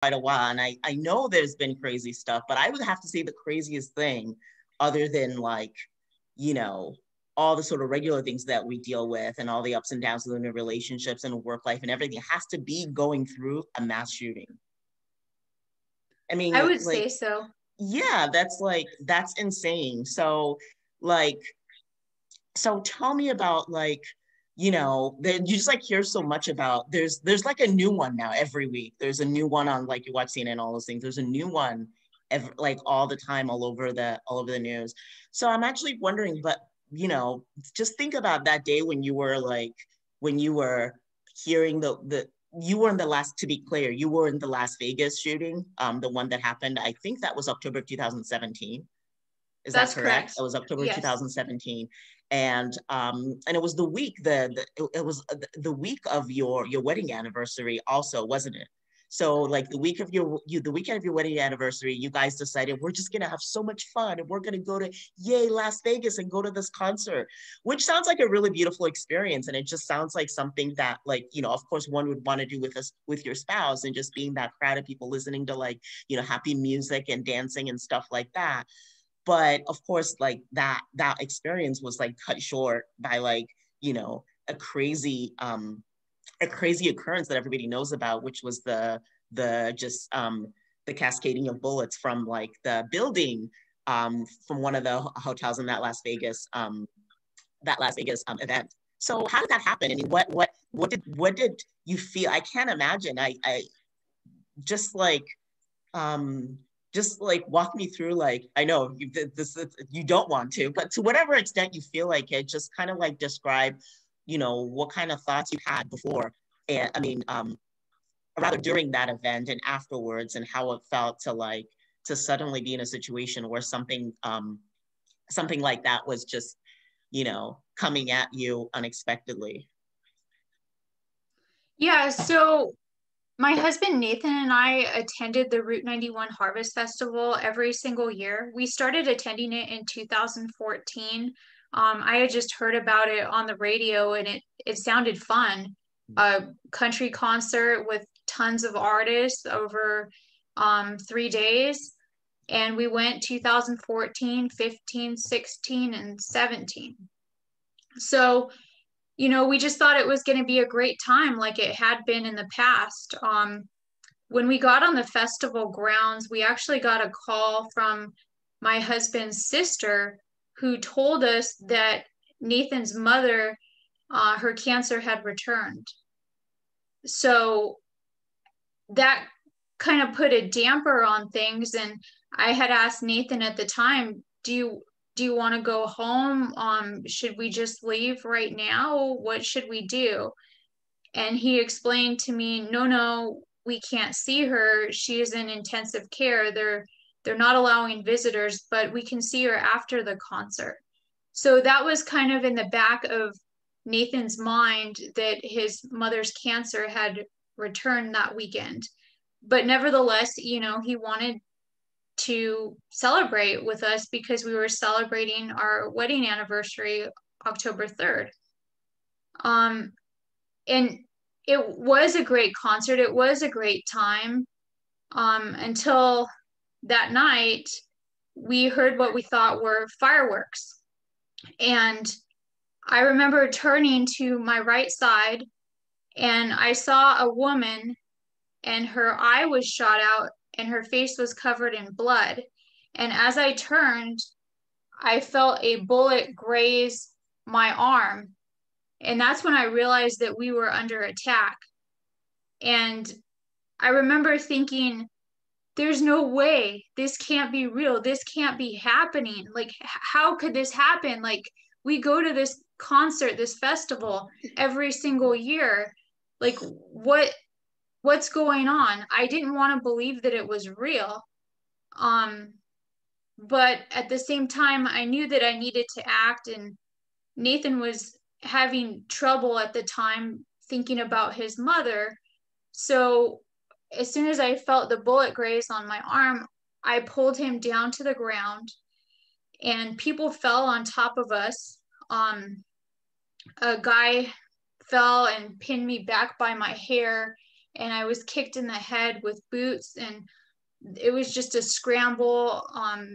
quite a while, and I know there's been crazy stuff, but I would have to say the craziest thing, other than like, you know, all the sort of regular things that we deal with and all the ups and downs within the relationships and work life and everything, has to be going through a mass shooting. I I mean, would like, say so. yeah, that's insane. So, like, so tell me about like, you just like hear so much about there's like a new one now every week. There's a new one on like you watch CNN and all those things. There's a new one like all the time all over the news. So I'm actually wondering, but just think about that day when you were like when you were hearing the you were in the last to be clear, you were in the Las Vegas shooting, the one that happened. I think that was October 2017. Is that That's correct? correct. That was October Yes. 2017, and it was the week it was the week of your wedding anniversary, also, wasn't it? So like the weekend of your wedding anniversary, you guys decided we're just gonna have so much fun and we're gonna go to Las Vegas and go to this concert, which sounds like a really beautiful experience, and it just sounds like something that like of course one would want to do with us with your spouse, and just being that crowd of people listening to like happy music and dancing and stuff like that. But of course like that experience was like cut short by like you know a crazy a crazy occurrence that everybody knows about, which was the cascading of bullets from like the building from one of the hotels in that Las Vegas event. So how did that happen? I mean, what did you feel? I can't imagine. I just like um just like walk me through, like, I know you don't want to, but to whatever extent you feel like it, just kind of like describe what kind of thoughts you had before, and I mean rather during that event and afterwards, and how it felt to like to suddenly be in a situation where something like that was just coming at you unexpectedly. Yeah, so my husband Nathan and I attended the Route 91 Harvest Festival every single year. We started attending it in 2014. I had just heard about it on the radio and it sounded fun. A country concert with tons of artists over 3 days. And we went 2014, 15, 16, and 17. So we just thought it was going to be a great time like it had been in the past. When we got on the festival grounds, we actually got a call from my husband's sister who told us that Nathan's mother, her cancer had returned. So that kind of put a damper on things. And I had asked Nathan at the time, do you want to go home? Should we just leave right now? What should we do? And he explained to me, no, no, we can't see her. She is in intensive care. They're not allowing visitors, but we can see her after the concert. So that was kind of in the back of Nathan's mind that his mother's cancer had returned that weekend. But nevertheless, he wanted to celebrate with us because we were celebrating our wedding anniversary October 3rd. Um, and it was a great concert. It was a great time until that night we heard what we thought were fireworks. And I remember turning to my right side and I saw a woman and her eye was shot out and her face was covered in blood. And as I turned, I felt a bullet graze my arm. And that's when I realized that we were under attack. And I remember thinking, there's no way this can't be real. This can't be happening. Like, how could this happen? Like, we go to this concert, this festival every single year. Like, what's going on? I didn't want to believe that it was real. Um, but at the same time, I knew that I needed to act, and Nathan was having trouble at the time thinking about his mother. So as soon as I felt the bullet graze on my arm, I pulled him down to the ground and people fell on top of us. A guy fell and pinned me back by my hair and I was kicked in the head with boots, and it was just a scramble.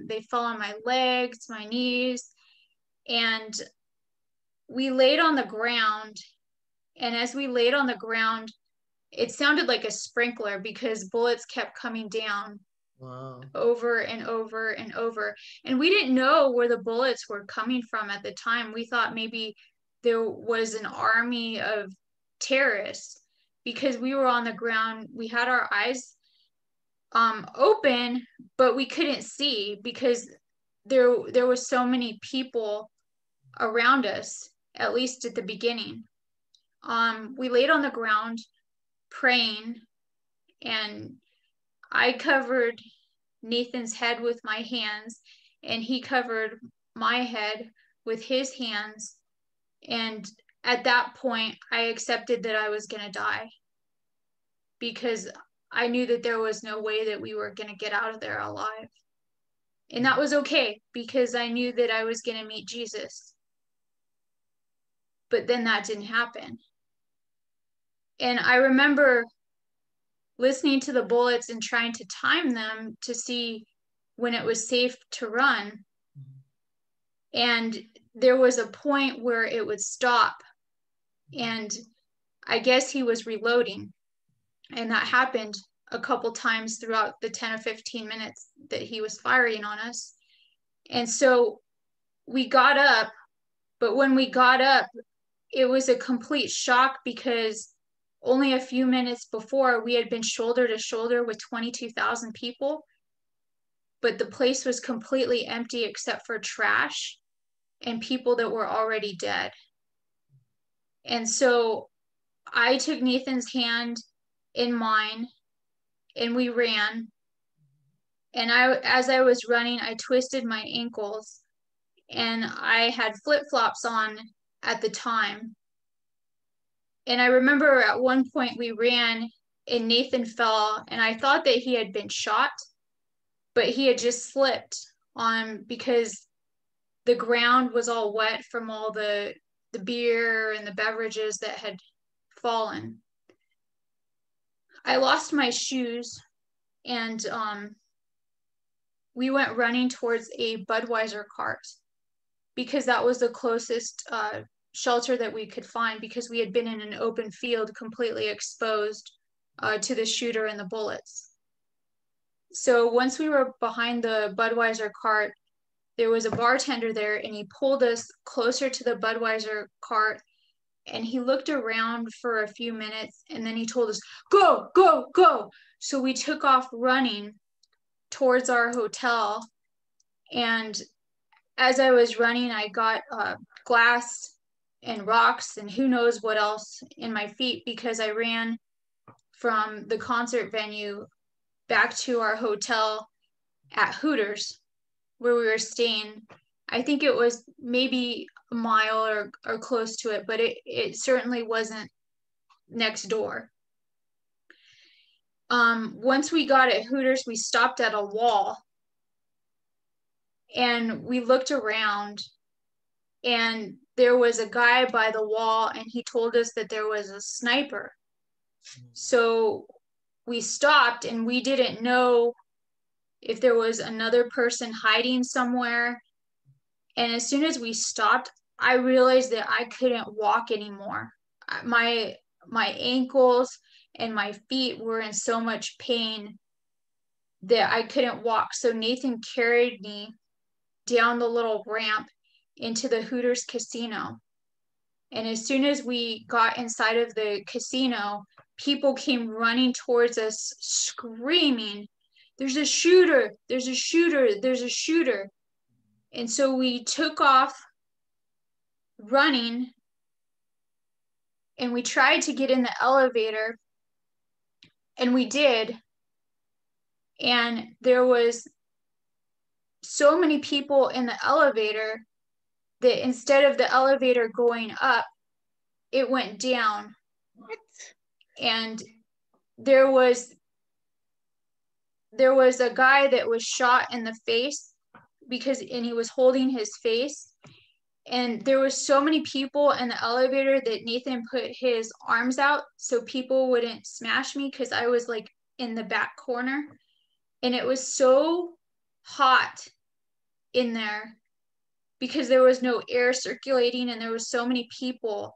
They fell on my legs, my knees, and we laid on the ground. And as we laid on the ground, it sounded like a sprinkler because bullets kept coming down. Wow. Over and over and over. And we didn't know where the bullets were coming from at the time. We thought maybe there was an army of terrorists because we were on the ground. We had our eyes open, but we couldn't see because there was so many people around us, at least at the beginning. We laid on the ground praying, and I covered Nathan's head with my hands, and he covered my head with his hands. And at that point, I accepted that I was going to die because I knew that there was no way that we were going to get out of there alive. And that was okay because I knew that I was going to meet Jesus. But then that didn't happen. And I remember listening to the bullets and trying to time them to see when it was safe to run. And there was a point where it would stop. And I guess he was reloading. And that happened a couple times throughout the 10 or 15 minutes that he was firing on us. And so we got up, but when we got up, it was a complete shock because only a few minutes before we had been shoulder to shoulder with 22,000 people, but the place was completely empty except for trash and people that were already dead. And so I took Nathan's hand in mine and we ran. And as I was running, I twisted my ankles, and I had flip-flops on at the time. And I remember at one point we ran and Nathan fell, and I thought that he had been shot, but he had just slipped on because the ground was all wet from all the beer and the beverages that had fallen. I lost my shoes, and we went running towards a Budweiser cart because that was the closest shelter that we could find because we had been in an open field completely exposed to the shooter and the bullets. So once we were behind the Budweiser cart, there was a bartender there, and he pulled us closer to the Budweiser cart, and he looked around for a few minutes, and then he told us, "Go, go, go." So we took off running towards our hotel, and as I was running, I got glass and rocks and who knows what else in my feet because I ran from the concert venue back to our hotel at Hooters where we were staying. I think it was maybe a mile or close to it, but it certainly wasn't next door. Once we got at Hooters, we stopped at a wall and we looked around, and there was a guy by the wall, and he told us that there was a sniper. So we stopped, and we didn't know if there was another person hiding somewhere. And as soon as we stopped, I realized that I couldn't walk anymore. My ankles and my feet were in so much pain that I couldn't walk. So Nathan carried me down the little ramp into the Hooters casino. And as soon as we got inside of the casino, people came running towards us screaming, "There's a shooter, there's a shooter, there's a shooter." And so we took off running, and we tried to get in the elevator, and we did. And there was so many people in the elevator that instead of the elevator going up, it went down. What? And there was a guy that was shot in the face and he was holding his face, And there was so many people in the elevator that Nathan put his arms out so people wouldn't smash me because I was like in the back corner. And it was so hot in there because there was no air circulating and there was so many people.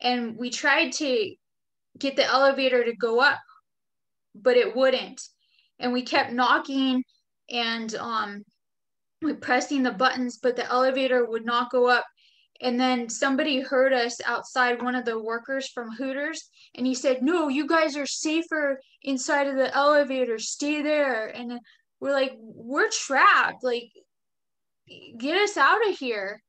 And we tried to get the elevator to go up, but it wouldn't. And we kept knocking and we pressing the buttons, but the elevator would not go up. And then somebody heard us outside, one of the workers from Hooters, and he said, "No, you guys are safer inside of the elevator. Stay there." And we're like, "We're trapped. Like, get us out of here."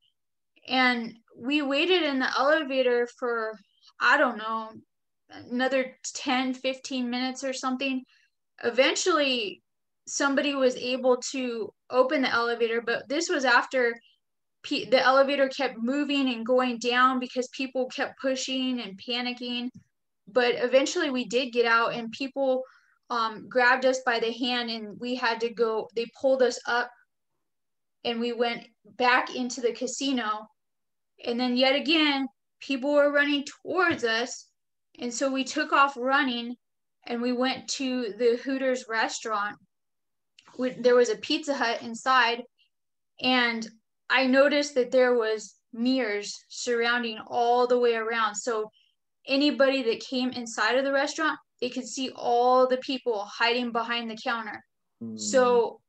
And we waited in the elevator for, I don't know, another 10, 15 minutes or something. Eventually, somebody was able to open the elevator, but this was after the elevator kept moving and going down because people kept pushing and panicking. But eventually we did get out, and people grabbed us by the hand, and we had to go. They pulled us up and we went back into the casino. And then yet again, people were running towards us. And so we took off running and we went to the Hooters restaurant. There was a Pizza Hut inside, and I noticed that there was mirrors surrounding all the way around. So anybody that came inside of the restaurant, they could see all the people hiding behind the counter. So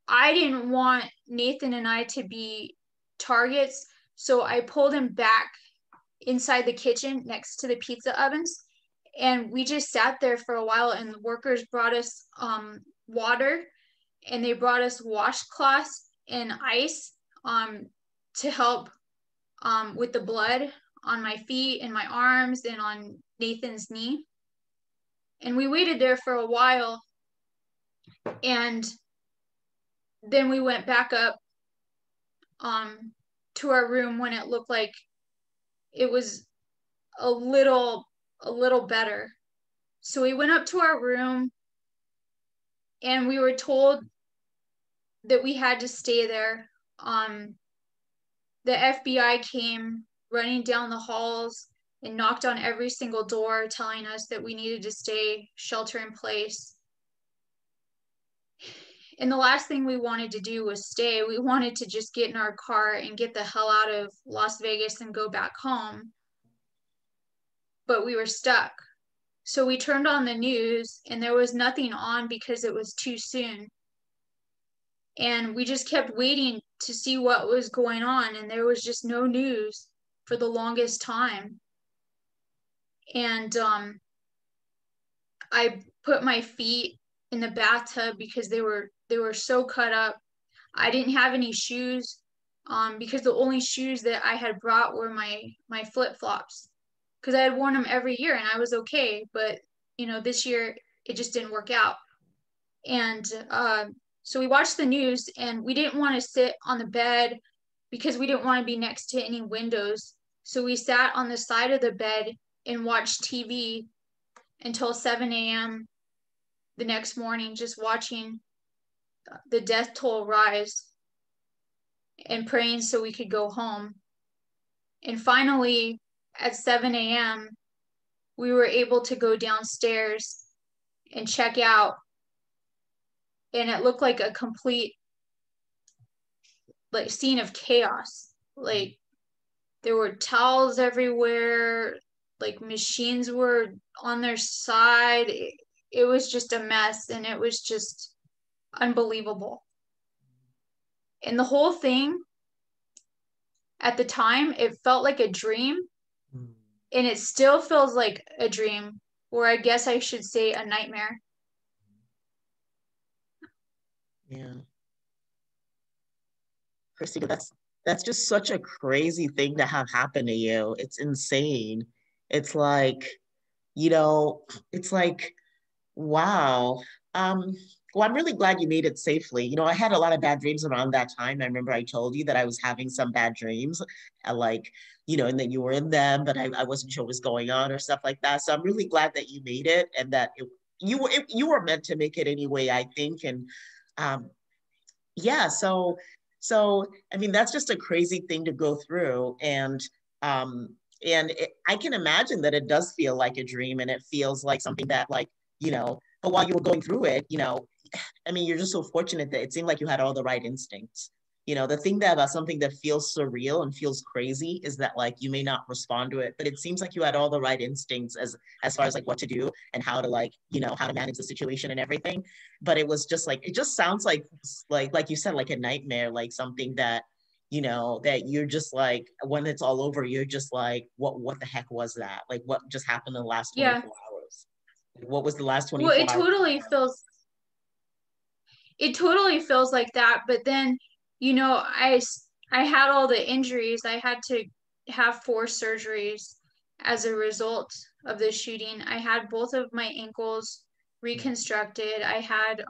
I didn't want Nathan and I to be targets. So I pulled him back inside the kitchen next to the pizza ovens. And we just sat there for a while, and the workers brought us water, and they brought us washcloths and ice to help with the blood on my feet and my arms and on Nathan's knee. And we waited there for a while, and then we went back up to our room when it looked like it was a little better. So we went up to our room, and we were told that we had to stay there. The FBI came running down the halls and knocked on every single door, telling us that we needed to stay shelter in place. And the last thing we wanted to do was stay. We wanted to just get in our car and get the hell out of Las Vegas and go back home. But we were stuck. So we turned on the news, and there was nothing on because it was too soon. And we just kept waiting to see what was going on, and there was just no news for the longest time. And I put my feet in the bathtub because they were so cut up. I didn't have any shoes because the only shoes that I had brought were my flip-flops, because I had worn them every year and I was okay. But this year it just didn't work out. And so we watched the news, and we didn't want to sit on the bed because we didn't want to be next to any windows. So we sat on the side of the bed and watched TV until 7 a.m. the next morning, just watching the death toll rise and praying so we could go home. And finally, at 7 a.m., we were able to go downstairs and check out. And it looked like a complete scene of chaos. Like, there were towels everywhere, like machines were on their side. It was just a mess, and it was just unbelievable. And the whole thing at the time, it felt like a dream, and it still feels like a dream, or I guess I should say a nightmare. Yeah. Christina, that's just such a crazy thing to have happen to you. It's insane. It's like, it's like, wow. Well, I'm really glad you made it safely. I had a lot of bad dreams around that time. I remember I told you that I was having some bad dreams, and and that you were in them, but I wasn't sure what was going on or stuff like that. So I'm really glad that you made it, and that you were meant to make it anyway, I think. And yeah, so So, I mean, that's just a crazy thing to go through. I can imagine that it does feel like a dream and it feels like something that like, but while you were going through it, I mean, you're just so fortunate that it seemed like you had all the right instincts. The thing that about something that feels surreal and feels crazy is that like you may not respond to it, but it seems like you had all the right instincts as far as like what to do and how to like, how to manage the situation and everything. But it was just like it just sounds like you said, like a nightmare, like something that that you're just like when it's all over, you're just like, what the heck was that? Like what just happened in the last Yeah. 24 hours? What was the last Well, 24 hours? it totally feels like that, but then, I had all the injuries. I had to have 4 surgeries as a result of the shooting. I had both of my ankles reconstructed. I had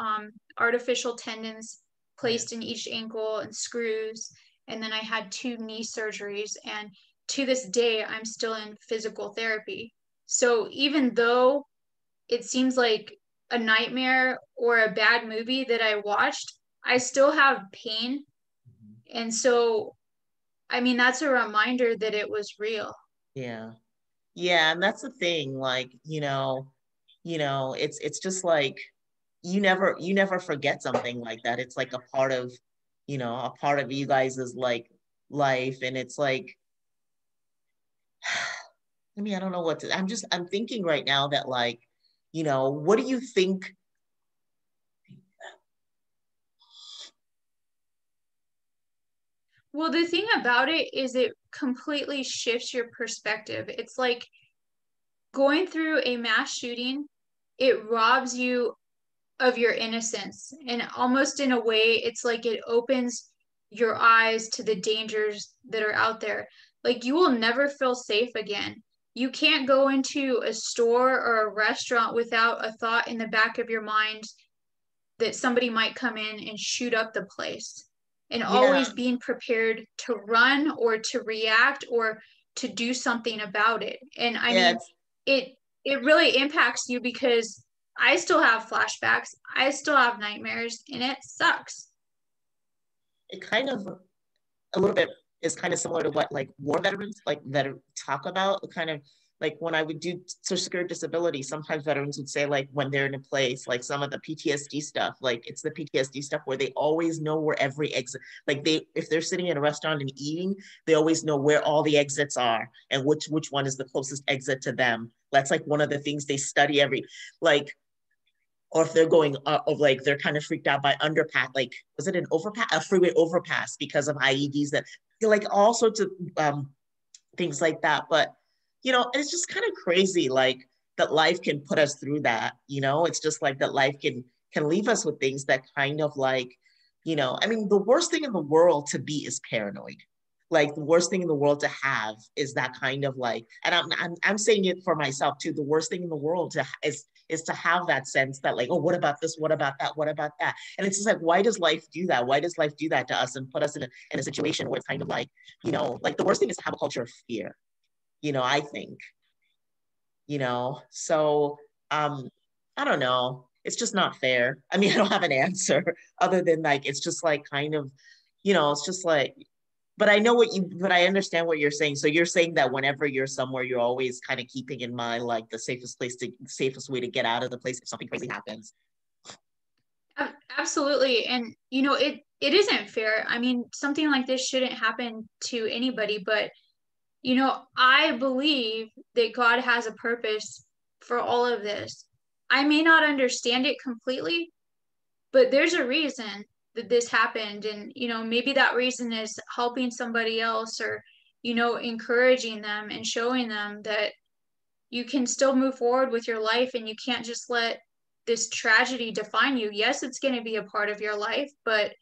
artificial tendons placed in each ankle and screws, and then I had 2 knee surgeries, and to this day I'm still in physical therapy. So even though it seems like a nightmare or a bad movie that I watched, I still have pain. And so, I mean, that's a reminder that it was real. Yeah. Yeah, and that's the thing, like, it's just like you never forget something like that. It's like a part of you guys' like life. And it's like, I mean, I don't know I'm thinking right now that like, what do you think? Well, the thing about it is it completely shifts your perspective. It's like going through a mass shooting, it robs you of your innocence. And almost in a way, it's like it opens your eyes to the dangers that are out there. Like you will never feel safe again. You can't go into a store or a restaurant without a thought in the back of your mind that somebody might come in and shoot up the place. And Yeah, always being prepared to run or to react or to do something about it. And I yeah, mean, it it really impacts you because I still have flashbacks, I still have nightmares, and it sucks. it kind of a little bit is kind of similar to what like war veterans like that talk about kind of like when I would do social security disability, sometimes veterans would say like when they're in a place like some of the PTSD stuff, like it's the PTSD stuff where they always know where every exit, like they if they're sitting in a restaurant and eating, they always know where all the exits are and which one is the closest exit to them. That's like one of the things they study every like or if they're going of like they're kind of freaked out by underpass, like was it an overpass, a freeway overpass because of IEDs that like all sorts of things like that. But it's just kind of crazy, like that life can put us through that. It's just like that life can leave us with things that kind of like, I mean, the worst thing in the world to be is paranoid. Like the worst thing in the world to have is that kind of like, and I'm saying it for myself too. The worst thing in the world is to have that sense that like, oh, what about this? What about that? What about that? And it's just like, why does life do that? Why does life do that to us and put us in a situation where it's kind of like, like the worst thing is to have a culture of fear, I think, so I don't know. It's just not fair. I mean, I don't have an answer other than like, it's just like kind of, it's just like, but I understand what you're saying. So you're saying that whenever you're somewhere, you're always kind of keeping in mind like the safest way to get out of the place if something crazy happens. Absolutely. And it isn't fair. I mean, something like this shouldn't happen to anybody, but I believe that God has a purpose for all of this. I may not understand it completely, but there's a reason that this happened. And, maybe that reason is helping somebody else or, encouraging them and showing them that you can still move forward with your life and you can't just let this tragedy define you. Yes, it's going to be a part of your life, but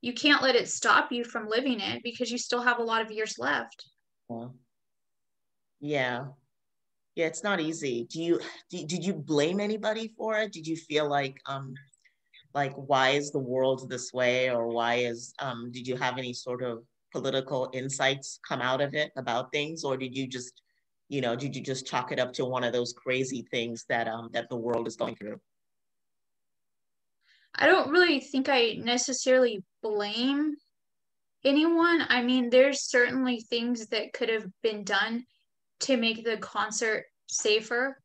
you can't let it stop you from living it because you still have a lot of years left. Yeah. Yeah. Yeah, it's not easy. Did you blame anybody for it? Did you feel like why is the world this way, or why is did you have any sort of political insights come out of it about things, or did you just chalk it up to one of those crazy things that the world is going through? I don't really think I necessarily blame anyone, I mean, there's certainly things that could have been done to make the concert safer.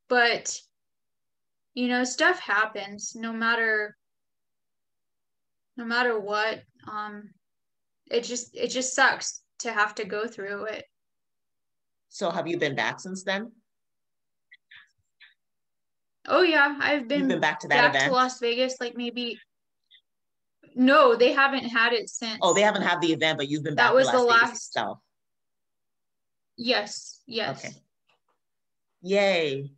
But you know, stuff happens no matter what. It just sucks to have to go through it. So have you been back since then? Oh yeah, I've You've been been back to that back to event? Las Vegas like maybe no, they haven't had it Oh, they since. haven't had the event, but you've been That back to was the Las Vegas last. itself. Yes, Okay. yes. Yay.